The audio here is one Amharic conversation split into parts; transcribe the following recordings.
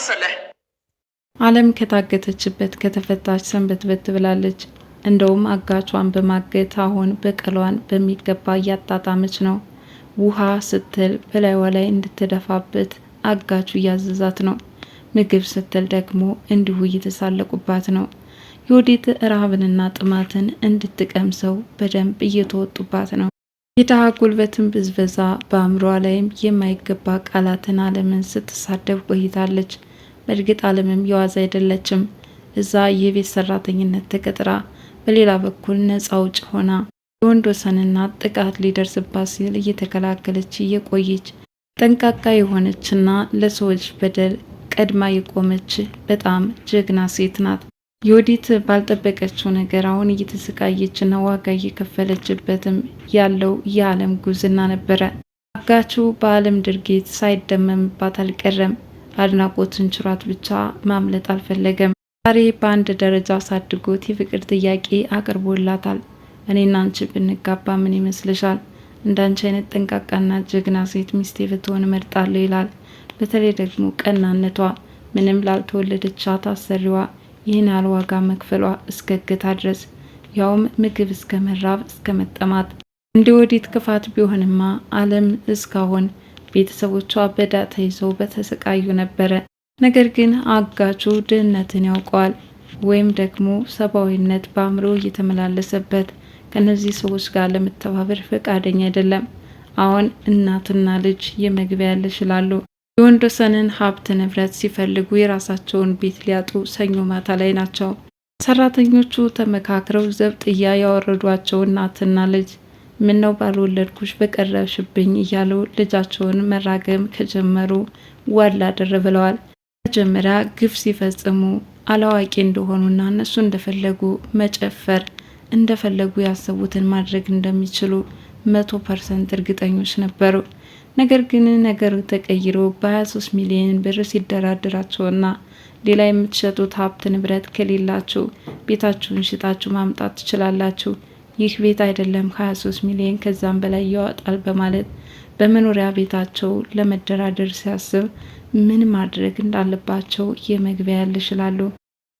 መሰለህ? ዓለም ከታገተችበት ከተፈታች ሰንበትበት ብላለች። እንደውም አጋቿን በማገት አሁን በቀሏን በሚገባ እያጣጣመች ነው። ውሃ ስትል በላይዋ ላይ እንድትደፋበት አጋቹ እያዘዛት ነው። ምግብ ስትል ደግሞ እንዲሁ እየተሳለቁባት ነው። ዮዲት ረሃብንና ጥማትን እንድትቀምሰው በደንብ እየተወጡባት ነው። የድሃ ጉልበትን ብዝበዛ በአእምሯ ላይም የማይገባ ቃላትን ዓለምን ስትሳደብ ቆይታለች። በእርግጥ ዓለምም የዋዛ አይደለችም። እዛ የቤት ሰራተኝነት ተቀጥራ በሌላ በኩል ነፃ አውጭ ሆና የወንዶሰንና ጥቃት ሊደርስባት ሲል እየተከላከለች እየቆየች ጠንቃቃ የሆነችና ለሰዎች በደል ቀድማ የቆመች በጣም ጀግና ሴት ናት። ዮዲት ባልጠበቀችው ነገር አሁን እየተሰቃየችና ዋጋ እየከፈለችበትም ያለው የዓለም ጉዝና ነበረ። አጋቹ በዓለም ድርጊት ሳይደመምባት አልቀረም። አድናቆትን ችሯት ብቻ ማምለጥ አልፈለገም። ዛሬ በአንድ ደረጃ አሳድጎት የፍቅር ጥያቄ አቅርቦላታል። እኔና አንቺ ብንጋባ ምን ይመስልሻል? እንዳንቺ አይነት ጠንቃቃና ጀግና ሴት ሚስቴ ብትሆን እመርጣለሁ ይላል። በተለይ ደግሞ ቀናነቷ፣ ምንም ላልተወለደቻት አሰሪዋ ይህን ያህል ዋጋ መክፈሏ እስከ እገታ ድረስ፣ ያውም ምግብ እስከ መራብ እስከ መጠማት። እንደ ዮዲት ክፋት ቢሆንማ ዓለም እስካሁን ቤተሰቦቿ በዕዳ ተይዘው በተሰቃዩ ነበረ። ነገር ግን አጋቹ ድህነትን ያውቀዋል፣ ወይም ደግሞ ሰብአዊነት በአእምሮ እየተመላለሰበት ከነዚህ ሰዎች ጋር ለመተባበር ፈቃደኛ አይደለም። አሁን እናትና ልጅ የመግቢያ ያለሽ ይላሉ። የወንዶሰንን ሀብት ንብረት ሲፈልጉ የራሳቸውን ቤት ሊያጡ ሰኞ ማታ ላይ ናቸው። ሰራተኞቹ ተመካክረው ዘብጥያ ያወረዷቸው እናትና ልጅ ምነው ባልወለድኩሽ በቀረብሽብኝ እያሉ ልጃቸውን መራገም ከጀመሩ ዋላ ደር ብለዋል። መጀመሪያ ግፍ ሲፈጽሙ አላዋቂ እንደሆኑና እነሱ እንደፈለጉ መጨፈር እንደፈለጉ ያሰቡትን ማድረግ እንደሚችሉ 100% እርግጠኞች ነበሩ። ነገር ግን ነገሩ ተቀይሮ በ23 ሚሊዮን ብር ሲደራደራቸውና ሌላ የምትሸጡት ሀብት ንብረት ከሌላችሁ ቤታችሁን ሽጣችሁ ማምጣት ትችላላችሁ፣ ይህ ቤት አይደለም 23 ሚሊዮን ከዛም በላይ ያወጣል በማለት በመኖሪያ ቤታቸው ለመደራደር ሲያስብ ምን ማድረግ እንዳለባቸው የመግቢያ ያለሽ ይላሉ።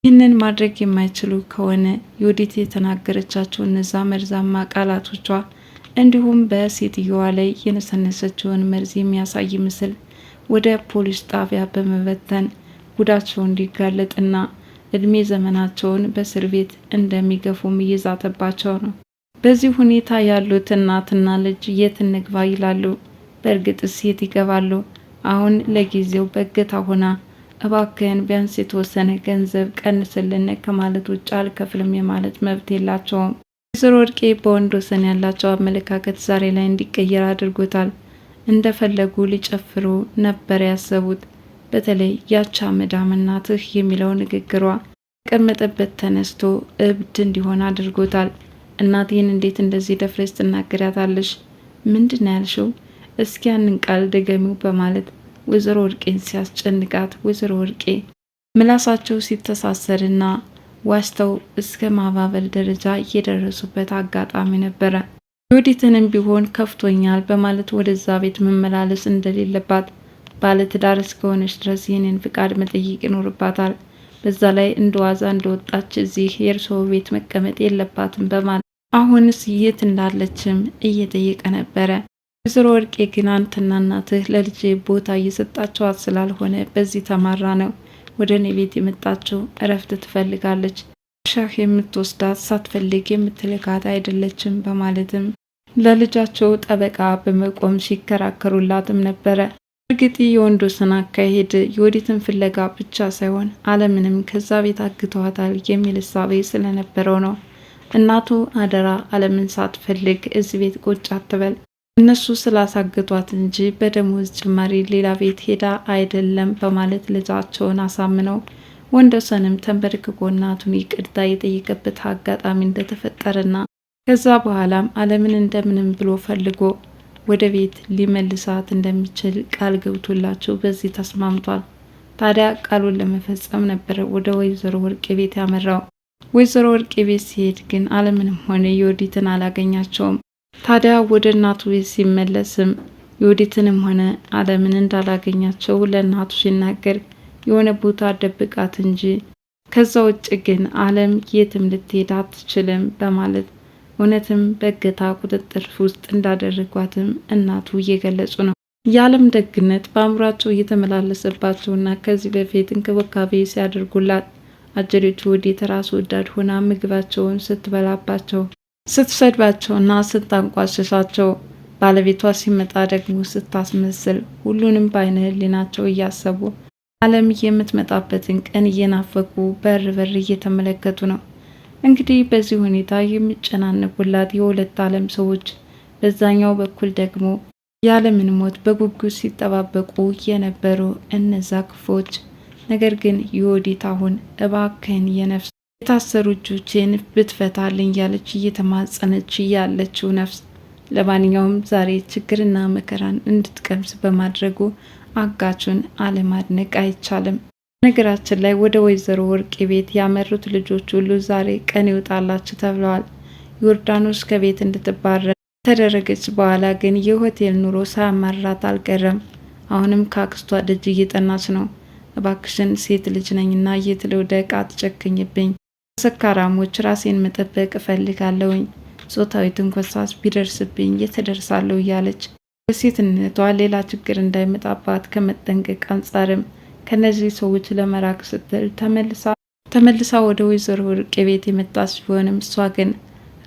ይህንን ማድረግ የማይችሉ ከሆነ ዮዲት የተናገረቻቸው እነዛ መርዛማ ቃላቶቿ እንዲሁም በሴትየዋ ላይ የነሰነሰችውን መርዝ የሚያሳይ ምስል ወደ ፖሊስ ጣቢያ በመበተን ጉዳቸው እንዲጋለጥና እድሜ ዘመናቸውን በእስር ቤት እንደሚገፉም እየዛተባቸው ነው። በዚህ ሁኔታ ያሉት እናትና ልጅ የት እንግባ ይላሉ። በእርግጥስ የት ይገባሉ? አሁን ለጊዜው በእገታ ሆና እባክህን ቢያንስ የተወሰነ ገንዘብ ቀንስልን ከማለት ውጭ አልከፍልም የማለት መብት የላቸውም። ወይዘሮ ወርቄ በወንዶሰን ያላቸው አመለካከት ዛሬ ላይ እንዲቀየር አድርጎታል። እንደፈለጉ ሊጨፍሩ ነበር ያሰቡት። በተለይ ያቻ መዳም እናትህ የሚለው ንግግሯ ከቀመጠበት ተነስቶ እብድ እንዲሆን አድርጎታል። እናቴን እንዴት እንደዚህ ደፍረሽ ትናገሪያታለሽ? ምንድን ነው ያልሽው? እስኪ ያንን ቃል ደገሚው በማለት ወይዘሮ ወርቄን ሲያስጨንቃት ወይዘሮ ወርቄ ምላሳቸው ሲተሳሰርና ዋሽተው እስከ ማባበል ደረጃ የደረሱበት አጋጣሚ ነበረ። ዮዲትንም ቢሆን ከፍቶኛል በማለት ወደዛ ቤት መመላለስ እንደሌለባት፣ ባለትዳር እስከሆነች ድረስ ይህንን ፍቃድ መጠየቅ ይኖርባታል። በዛ ላይ እንደዋዛ እንደወጣች እዚህ የእርስዎ ቤት መቀመጥ የለባትም በማለት አሁንስ የት እንዳለችም እየጠየቀ ነበረ። ወይዘሮ ወርቄ ግን አንተና እናትህ ለልጄ ቦታ እየሰጣቸዋት ስላልሆነ በዚህ ተማራ ነው ወደ እኔ ቤት የመጣችው። እረፍት ትፈልጋለች፣ ሻህ የምትወስዳት ሳትፈልግ የምትልካት አይደለችም በማለትም ለልጃቸው ጠበቃ በመቆም ሲከራከሩላትም ነበረ። እርግጥ የወንዶሰን አካሄድ ዮዲትን ፍለጋ ብቻ ሳይሆን ዓለምንም ከዛ ቤት አግተዋታል የሚል እሳቤ ስለነበረው ነው። እናቱ አደራ ዓለምን ሳትፈልግ እዚህ ቤት ቁጭ አትበል፣ እነሱ ስላሳገቷት እንጂ በደሞዝ ጭማሪ ሌላ ቤት ሄዳ አይደለም በማለት ልጃቸውን አሳምነው ወንዶሰንም ተንበርክኮ እናቱን ይቅርታ የጠየቀበት አጋጣሚ እንደተፈጠረና ከዛ በኋላም ዓለምን እንደምንም ብሎ ፈልጎ ወደ ቤት ሊመልሳት እንደሚችል ቃል ገብቶላቸው በዚህ ተስማምቷል። ታዲያ ቃሉን ለመፈጸም ነበር ወደ ወይዘሮ ወርቄ ቤት ያመራው። ወይዘሮ ወርቄ ቤት ሲሄድ ግን ዓለምንም ሆነ ዮዲትን አላገኛቸውም። ታዲያ ወደ እናቱ ቤት ሲመለስም ዮዲትንም ሆነ ዓለምን እንዳላገኛቸው ለእናቱ ሲናገር የሆነ ቦታ ደብቃት እንጂ ከዛ ውጭ ግን አለም የትም ልትሄድ አትችልም በማለት እውነትም በእገታ ቁጥጥር ውስጥ እንዳደረጓትም እናቱ እየገለጹ ነው። የአለም ደግነት በአእምሯቸው እየተመላለሰባቸውና ከዚህ በፊት እንክብካቤ ሲያደርጉላት አጀሪቱ ወዴት ራስ ወዳድ ሆና ምግባቸውን ስትበላባቸው፣ ስትሰድባቸውና ስታንቋሽሻቸው፣ ባለቤቷ ሲመጣ ደግሞ ስታስመስል ሁሉንም በአይነ ህሊናቸው እያሰቡ አለም የምትመጣበትን ቀን እየናፈቁ በር በር እየተመለከቱ ነው። እንግዲህ በዚህ ሁኔታ የሚጨናነቁላት የሁለት አለም ሰዎች፣ በዛኛው በኩል ደግሞ የአለምን ሞት በጉጉት ሲጠባበቁ የነበሩ እነዛ ክፎች፣ ነገር ግን የወዲት አሁን እባክህን የነፍስ የታሰሩ እጆቼን ብትፈታልኝ ያለች እየተማጸነች ያለችው ነፍስ ለማንኛውም ዛሬ ችግርና መከራን እንድትቀምስ በማድረጉ አጋቹን አለማድነቅ አይቻልም። ነገራችን ላይ ወደ ወይዘሮ ወርቄ ቤት ያመሩት ልጆች ሁሉ ዛሬ ቀን ይወጣላችሁ ተብለዋል። ዮርዳኖስ ከቤት እንድትባረር ተደረገች። በኋላ ግን የሆቴል ኑሮ ሳያማራት አልቀረም። አሁንም ከአክስቷ ደጅ እየጠናች ነው። እባክሽን ሴት ልጅ ነኝና የት ልውደቅ፣ አትጨክኝብኝ፣ ሰካራሞች ራሴን መጠበቅ እፈልጋለሁኝ፣ ጾታዊ ትንኮሳስ ቢደርስብኝ የተደርሳለሁ እያለች በሴትነቷ ሌላ ችግር እንዳይመጣባት ከመጠንቀቅ አንጻርም ከነዚህ ሰዎች ለመራቅ ስትል ተመልሳ ወደ ወይዘሮ ወርቄ ቤት የመጣች ቢሆንም እሷ ግን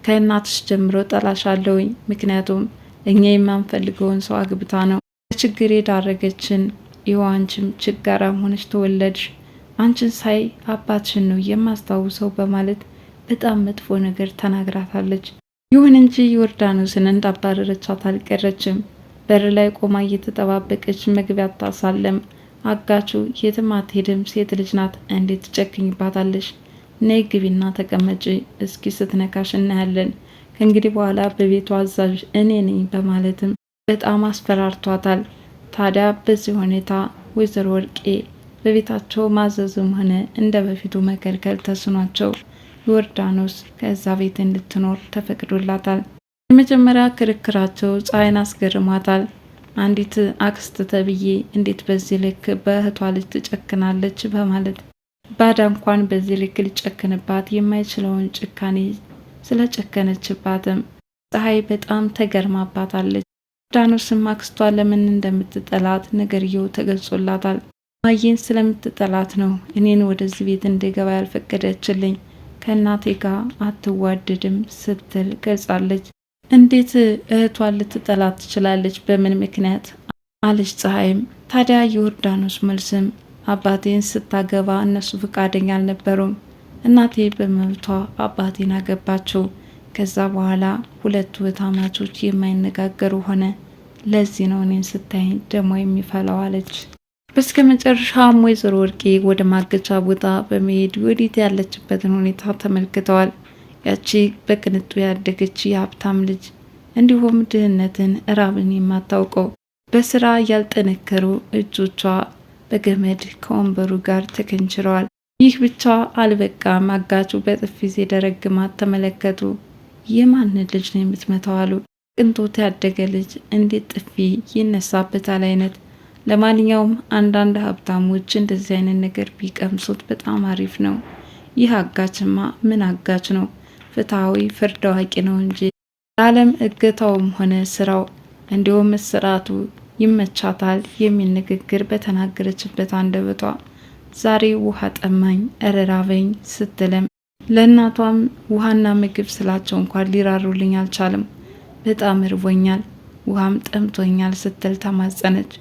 ከእናትሽ ጀምሮ ጠላሻለሁኝ፣ ምክንያቱም እኛ የማንፈልገውን ሰው አግብታ ነው ለችግር የዳረገችን፣ ይኸው አንቺም ችጋራም ሆነች ተወለድሽ፣ አንቺን ሳይ አባትሽን ነው የማስታውሰው በማለት በጣም መጥፎ ነገር ተናግራታለች። ይሁን እንጂ ዮርዳኖስን እንዳባረረቻት አልቀረችም። በር ላይ ቆማ እየተጠባበቀች መግቢያ ታሳለም አጋቹ የትም አትሄድም፣ ሴት ልጅ ናት፣ እንዴት ትጨክኝባታለሽ? ነይ ግቢና ተቀመጪ፣ እስኪ ስትነካሽ እናያለን፣ ከእንግዲህ በኋላ በቤቱ አዛዥ እኔ ነኝ በማለትም በጣም አስፈራርቷታል። ታዲያ በዚህ ሁኔታ ወይዘሮ ወርቄ በቤታቸው ማዘዝም ሆነ እንደ በፊቱ መከልከል ተስኗቸው ዮርዳኖስ ከዛ ቤት እንድትኖር ተፈቅዶላታል። የመጀመሪያ ክርክራቸው ፀሐይን አስገርሟታል። አንዲት አክስት ተብዬ እንዴት በዚህ ልክ በእህቷ ልጅ ትጨክናለች በማለት ባዳ እንኳን በዚህ ልክ ሊጨክንባት የማይችለውን ጭካኔ ስለጨከነችባትም ፀሐይ በጣም ተገርማባታለች። ዮርዳኖስም አክስቷ ለምን እንደምትጠላት ነገርየው ተገልጾላታል። ማየን ስለምትጠላት ነው እኔን ወደዚህ ቤት እንድገባ ያልፈቀደችልኝ፣ ከእናቴ ጋር አትዋደድም ስትል ገልጻለች። እንዴት እህቷን ልትጠላት ትችላለች? በምን ምክንያት አለች ፀሐይም። ታዲያ የዮርዳኖስ መልስም አባቴን ስታገባ እነሱ ፈቃደኛ አልነበሩም፣ እናቴ በመብቷ አባቴን አገባቸው፣ ከዛ በኋላ ሁለቱ እህትማማቾች የማይነጋገሩ ሆነ፣ ለዚህ ነው እኔን ስታይ ደሞ የሚፈላው አለች። በስከ መጨረሻም ወይዘሮ ወርቄ ወደ ማገቻ ቦታ በመሄድ ወዲት ያለችበትን ሁኔታ ተመልክተዋል። ያቺ በቅንጡ ያደገች የሀብታም ልጅ እንዲሁም ድህነትን፣ ራብን የማታውቀው በስራ ያልጠነከሩ እጆቿ በገመድ ከወንበሩ ጋር ተከንችረዋል። ይህ ብቻ አልበቃም። አጋቹ በጥፊ ሲደረግማት ተመለከቱ። የማንን ልጅ ነው የምትመታው አሉ። ቅንጦት ያደገ ልጅ እንዴት ጥፊ ይነሳበታል አይነት። ለማንኛውም አንዳንድ ሀብታሞች እንደዚህ አይነት ነገር ቢቀምሱት በጣም አሪፍ ነው። ይህ አጋችማ ምን አጋች ነው? ፍትሐዊ ፍርድ አዋቂ ነው እንጂ ለዓለም እገታውም ሆነ ስራው እንዲሁም እስራቱ ይመቻታል የሚል ንግግር በተናገረችበት አንደበቷ ዛሬ ውሃ ጠማኝ እረራበኝ ስትልም ለእናቷም ውሃና ምግብ ስላቸው እንኳን ሊራሩልኝ አልቻለም፣ በጣም እርቦኛል፣ ውሃም ጠምቶኛል ስትል ተማጸነች።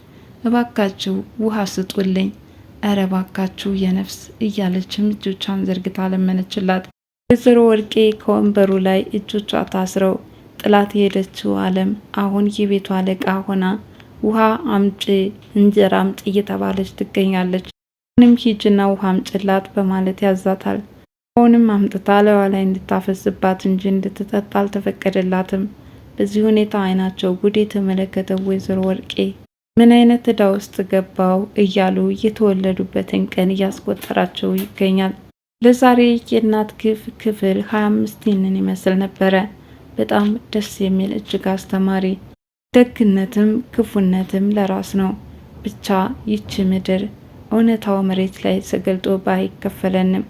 እባካችሁ ውሃ ስጡልኝ፣ እረ እባካችሁ የነፍስ እያለችም እጆቿን ዘርግታ ለመነችላት። ወይዘሮ ወርቄ ከወንበሩ ላይ እጆቿ ታስረው ጥላት የሄደችው አለም አሁን የቤቷ አለቃ ሆና ውሃ አምጪ እንጀራ አምጪ እየተባለች ትገኛለች። አሁንም ሂጅና ውሃ አምጪላት በማለት ያዛታል። አሁንም አምጥታ ለዋ ላይ እንድታፈስባት እንጂ እንድትጠጣ አልተፈቀደላትም። በዚህ ሁኔታ አይናቸው ጉድ የተመለከተው ወይዘሮ ወርቄ ምን አይነት ዕዳ ውስጥ ገባው እያሉ የተወለዱበትን ቀን እያስቆጠራቸው ይገኛል። ለዛሬ የእናት ግፍ ክፍል 25 ይህንን ይመስል ነበረ። በጣም ደስ የሚል እጅግ አስተማሪ፣ ደግነትም ክፉነትም ለራስ ነው። ብቻ ይቺ ምድር እውነታው መሬት ላይ ተገልጦ ባይከፈለንም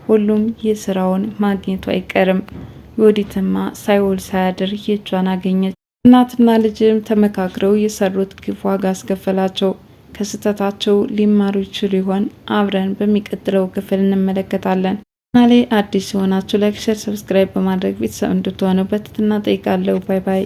ሁሉም የስራውን ማግኘቱ አይቀርም። የወዲትማ ሳይውል ሳያድር የእጇን አገኘች። እናትና ልጅም ተመካክረው የሰሩት ግፍ ዋጋ አስከፈላቸው። ከስህተታቸው ሊማሩ ይችሉ ይሆን? አብረን በሚቀጥለው ክፍል እንመለከታለን። ቻናሌ አዲስ የሆናችሁ ላይክ፣ ሼር፣ ሰብስክራይብ በማድረግ ቤተሰብ እንድትሆኑ በትህትና ጠይቃለሁ። ባይ ባይ።